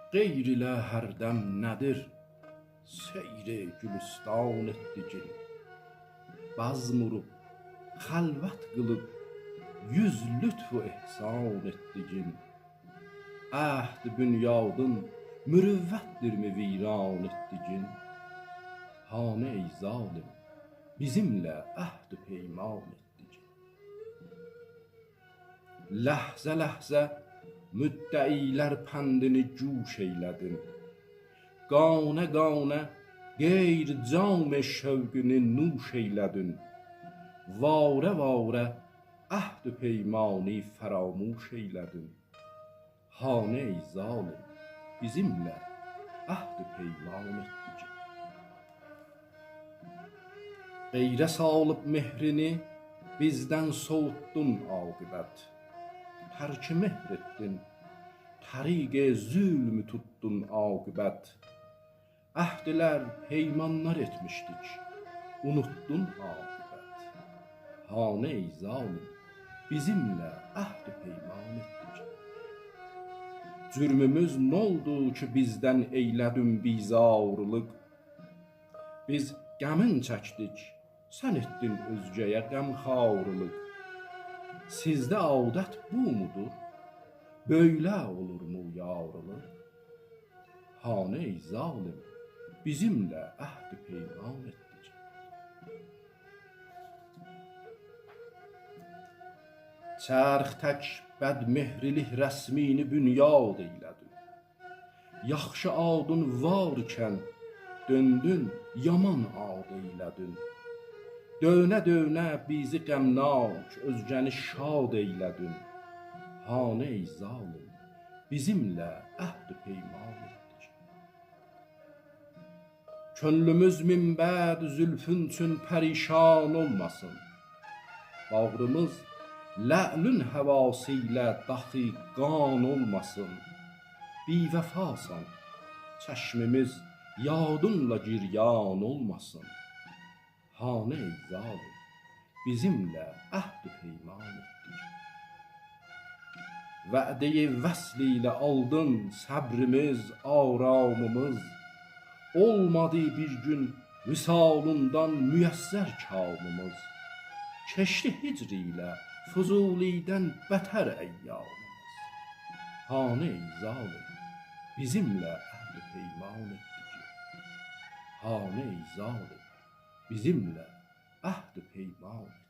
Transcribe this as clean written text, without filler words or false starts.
Qeyr ilə hərdəm nədir? Seyr gülüstan etdi gil. Bazm urub, xəlvət qılıb, yüz lütf و ehsan etdi gil. Əhd bünyadın mürüvvətdirmi viran etdi gil. Hanə ey zalim, bizimlə əhd peyman etdi gil. Ləhzə ləhzə müddəilər pəndini cüş eylədin. Qanə qanə qeyr cam şövqünü nuş eylədin. Varə varə əhd peymani fəramuş eylədin. Hanə ey zalim, bizimlə əhd peyman etdi gil. Qeyrə salıb mehrini bizdən soğutdun aqibət. Tərk mehr etdin, təriq zülmü tutdun aqibət. Əhdlər, peymanlar etmişdik, unuttun aqibət. Hanə ey zalim, bizimlə əhd peyman etdik. Cürmümüz n'oldu ki bizdən eylədin bizarlıq. Biz qəmin çəkdik, sən etdin özgəyə qəmxarlıq. Sizdə adət bu mudur? Böyle olurmu yarlıq? Hanə ey zalim, bizimlə əhd peyman etdik. Çərx tək bədmehrilik rəsmini bünyad eylədin. Yaxşı adın var ikən döndün, yaman ad eylədin. Dönə dönə bizi qəmnak, özgəni şad eylədin. Hanə ey zalim, bizimlə əhd peyman etdik. Könlümüz min bəd zülfün üçün pərişan olmasın. Bağrımız lə'lün həvası ilə daxi qan olmasın. Bivəfasan, çəşmimiz yadınla giryan olmasın. Hanə ey zalim, bizimlə əhd peyman etdik. Vədə-i vəsl ilə aldın səbrimiz, aramımız. Olmadı bir gün visalından müyəssər kamımız. Keçdi hicr ilə Füzulidən bətər əyyamımız. Hanə ey zalim, bizimlə əhd peyman etdik. Hanə ey zalim, bizimlə əhd peyman etdik.